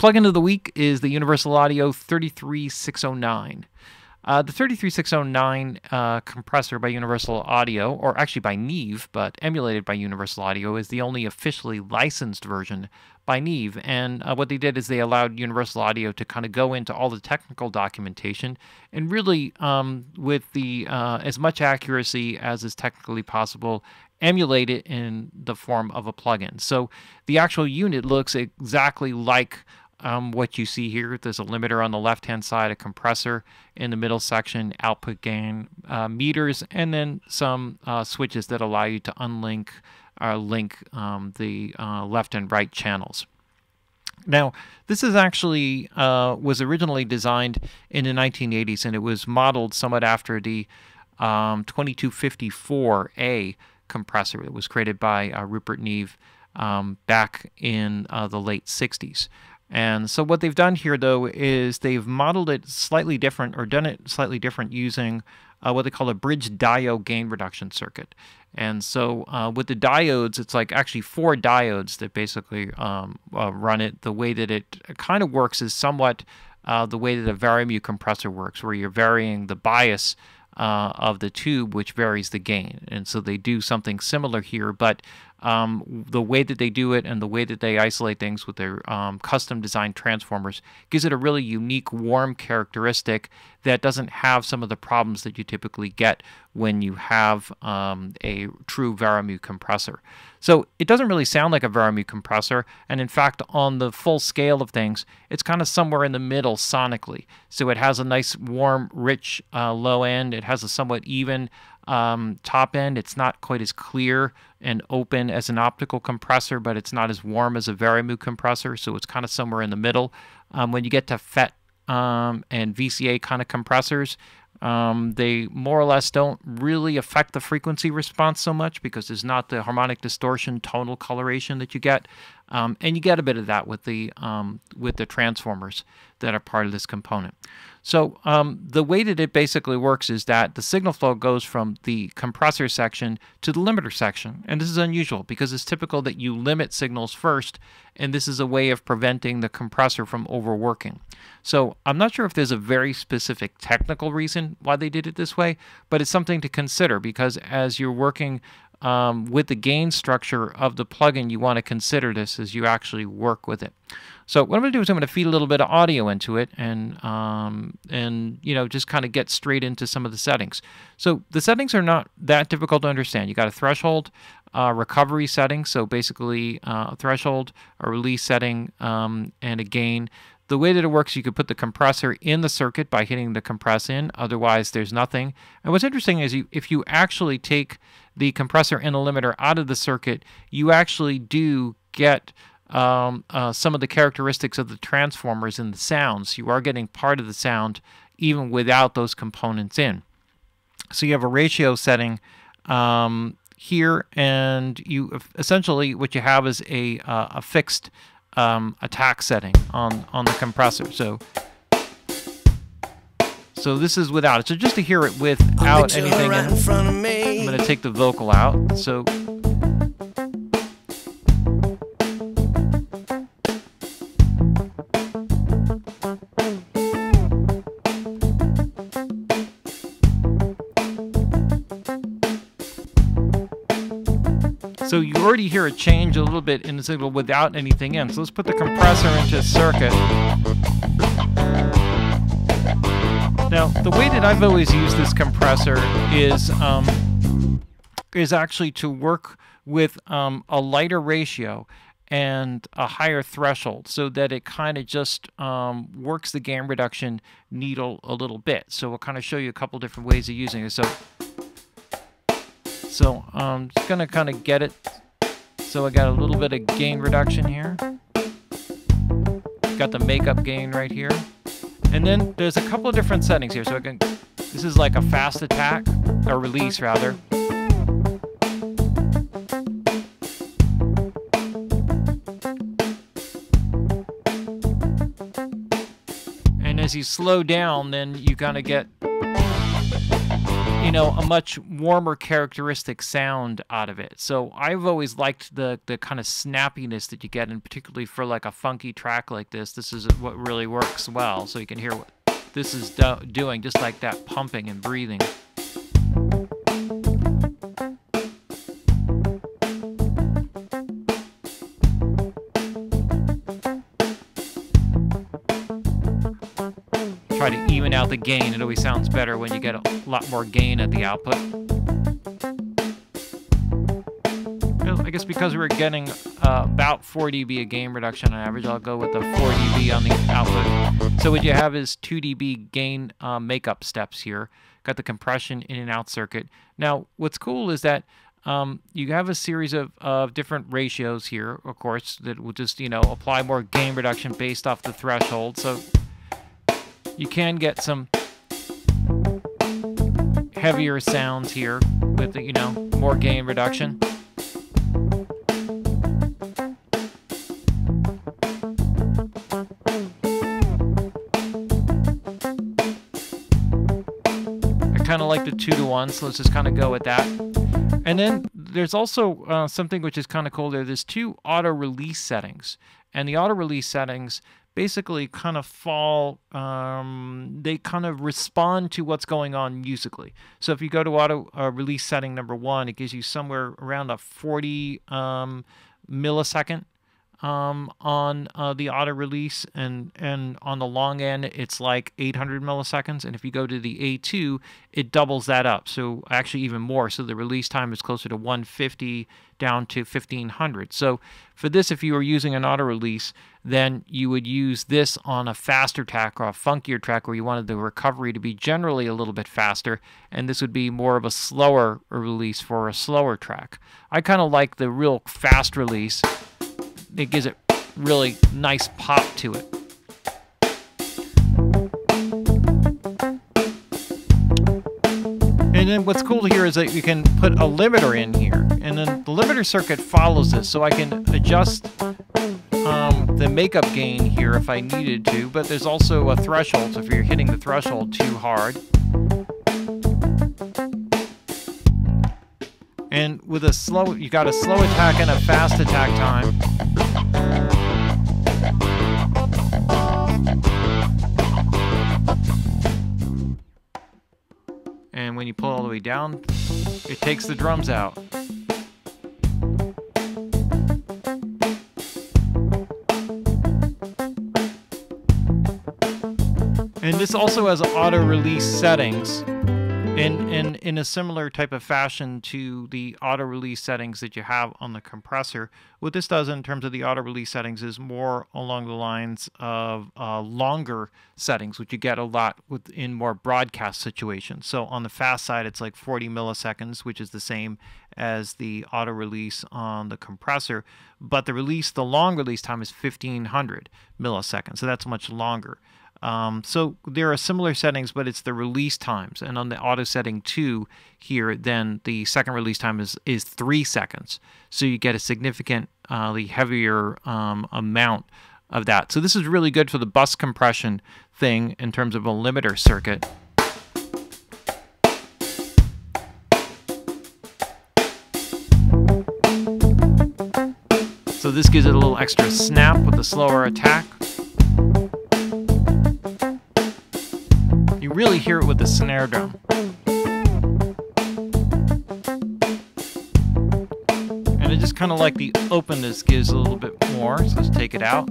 Plugin of the week is the Universal Audio 33609. The 33609 compressor by Universal Audio, or actually by Neve, but emulated by Universal Audio, is the only officially licensed version by Neve. And what they did is they allowed Universal Audio to kind of go into all the technical documentation and really, with the as much accuracy as is technically possible, emulate it in the form of a plugin. So the actual unit looks exactly like what you see here. There's a limiter on the left-hand side, a compressor in the middle section, output gain, meters, and then some switches that allow you to unlink or link the left and right channels. Now, this is actually was originally designed in the 1980s, and it was modeled somewhat after the 2254A compressor. It was created by Rupert Neve back in the late 60s. And so what they've done here, though, is they've modeled it slightly different, or done it slightly different, using what they call a bridge diode gain reduction circuit. And so with the diodes, it's like actually 4 diodes that basically run it. The way that it kind of works is somewhat the way that a varimute compressor works, where you're varying the bias of the tube, which varies the gain. And so they do something similar here, but the way that they do it and the way that they isolate things with their custom designed transformers gives it a really unique warm characteristic that doesn't have some of the problems that you typically get when you have a true varimute compressor. So it doesn't really sound like a varimute compressor, and in fact on the full scale of things it's kind of somewhere in the middle sonically. So it has a nice warm rich low end, it has a somewhat even top end. It's not quite as clear and open as an optical compressor, but it's not as warm as a varimute compressor, so it's kind of somewhere in the middle. When you get to FET and VCA kind of compressors, they more or less don't really affect the frequency response so much because there's not the harmonic distortion, tonal coloration that you get, and you get a bit of that with the transformers that are part of this component. So the way that it basically works is that the signal flow goes from the compressor section to the limiter section, and this is unusual because it's typical that you limit signals first, and this is a way of preventing the compressor from overworking. So I'm not sure if there's a very specific technical reason why they did it this way, but it's something to consider because as you're working with the gain structure of the plugin, you want to consider this as you actually work with it. So what I'm going to do is I'm going to feed a little bit of audio into it and you know, just kind of get straight into some of the settings. So the settings are not that difficult to understand. You got a threshold, recovery setting, so basically a threshold, a release setting, and a gain. The way that it works, you could put the compressor in the circuit by hitting the compress in. Otherwise, there's nothing. And what's interesting is if you actually take the compressor and the limiter out of the circuit, you actually do get some of the characteristics of the transformers in the sounds. You are getting part of the sound even without those components in. So you have a ratio setting here, and you essentially what you have is a fixed attack setting on the compressor. So this is without it. So just to hear it without anything in it, I'm going to take the vocal out. So you already hear a change a little bit in the signal without anything in. So let's put the compressor into circuit. Now, the way that I've always used this compressor is actually to work with a lighter ratio and a higher threshold so that it kind of just works the gain reduction needle a little bit. So we'll kind of show you a couple different ways of using it. So I'm just going to kind of get it. So I got a little bit of gain reduction here. Got the makeup gain right here. And then there's a couple of different settings here. So this is like a fast attack, or release rather. And as you slow down, then you kind of get you know, a much warmer characteristic sound out of it. So I've always liked the kind of snappiness that you get, and particularly for like a funky track like this, this is what really works well. So you can hear what this is doing, just like that pumping and breathing. Try to even out the gain. It always sounds better when you get a lot more gain at the output. Well, I guess because we're getting about 4 dB of gain reduction on average, I'll go with the 4 dB on the output. So what you have is 2 dB gain makeup steps here. Got the compression in and out circuit. Now, what's cool is that you have a series of different ratios here, of course, that will just, you know, apply more gain reduction based off the threshold. So you can get some heavier sounds here with, you know, more gain reduction. I kind of like the 2-to-1, so let's just kind of go with that. And then there's also something which is kind of cool there. There's 2 auto release settings, and the auto release settings basically kind of fall, they kind of respond to what's going on musically. So if you go to auto release setting number 1, it gives you somewhere around a 40 millisecond on the auto release, and on the long end it's like 800 milliseconds, and if you go to the A2 it doubles that up, so actually even more, so the release time is closer to 150 down to 1500. So for this, if you were using an auto release, then you would use this on a faster track or a funkier track where you wanted the recovery to be generally a little bit faster, and this would be more of a slower release for a slower track. I kind of like the real fast release. It gives it really nice pop to it. And then what's cool here is that you can put a limiter in here, and then the limiter circuit follows this, so I can adjust the makeup gain here if I needed to, but there's also a threshold, so if you're hitting the threshold too hard. And with a slow, you got a slow attack and a fast attack time. And when you pull all the way down, it takes the drums out. And this also has auto release settings in a similar type of fashion to the auto release settings that you have on the compressor. What this does in terms of the auto release settings is more along the lines of longer settings, which you get a lot in more broadcast situations. So on the fast side, it's like 40 milliseconds, which is the same as the auto release on the compressor, but the long release time is 1500 milliseconds, so that's much longer. So there are similar settings, but it's the release times. And on the auto setting 2 here, then the second release time is 3 seconds. So you get a significantly heavier amount of that. So this is really good for the bus compression thing in terms of a limiter circuit. So this gives it a little extra snap with the slower attack. You really hear it with the snare drum. And I just kind of like the openness gives a little bit more, so let's take it out.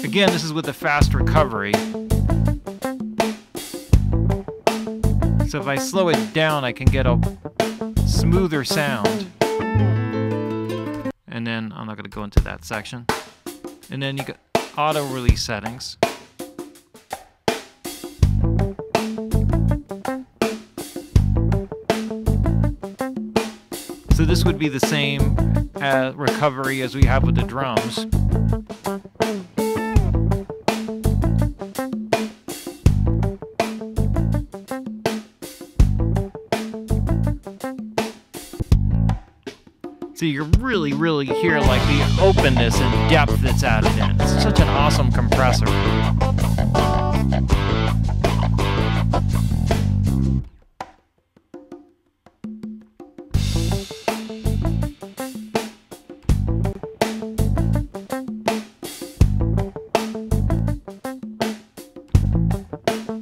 Again, this is with the fast recovery. So if I slow it down, I can get a smoother sound. And then I'm not going to go into that section. And then you got auto release settings. So this would be the same recovery as we have with the drums. So you really, really hear like the openness and depth that's added in. It's such an awesome compressor.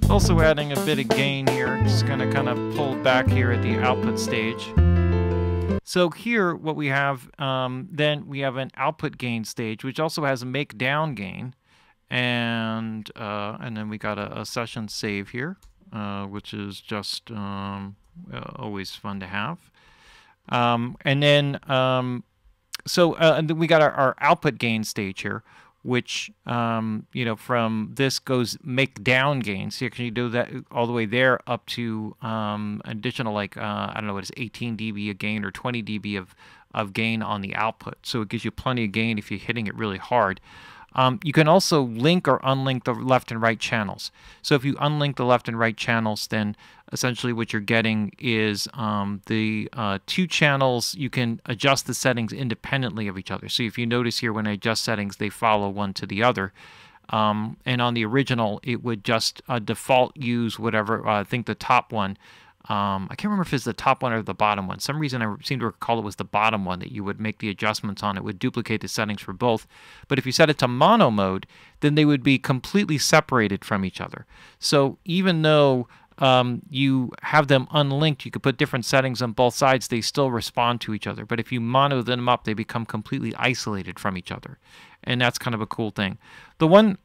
Also adding a bit of gain here, just going to kind of pull back here at the output stage. So here what we have, then we have an output gain stage, which also has a make down gain, and then we got a session save here, which is just always fun to have. And then we got our output gain stage here, which, you know, from this goes make down gain. So you can do that all the way there up to additional, like, I don't know what it is, 18 dB of gain or 20 dB of gain on the output. So it gives you plenty of gain if you're hitting it really hard. You can also link or unlink the left and right channels. So if you unlink the left and right channels, then essentially what you're getting is the two channels, you can adjust the settings independently of each other. So if you notice here, when I adjust settings, they follow one to the other. And on the original, it would just default use whatever, I think the top one. I can't remember if it's the top one or the bottom one. Some reason I seem to recall it was the bottom one that you would make the adjustments on. It would duplicate the settings for both. But if you set it to mono mode, then they would be completely separated from each other. So even though you have them unlinked, you could put different settings on both sides, they still respond to each other. But if you mono them up, they become completely isolated from each other. And that's kind of a cool thing. The one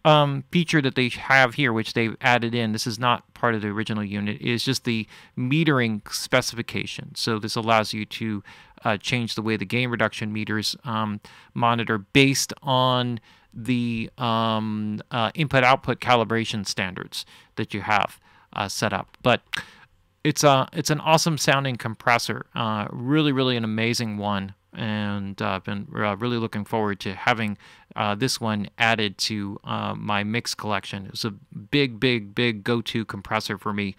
feature that they have here, which they've added in, this is not part of the original unit, is just the metering specification. So this allows you to change the way the gain reduction meters monitor based on the input-output calibration standards that you have set up. But it's an awesome sounding compressor, really, really an amazing one. And I've been really looking forward to having this one added to my mix collection. It was a big, big, big go-to compressor for me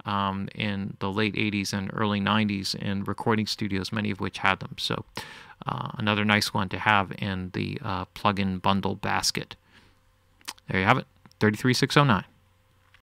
in the late 80s and early 90s in recording studios, many of which had them. So another nice one to have in the plug-in bundle basket. There you have it, 33609.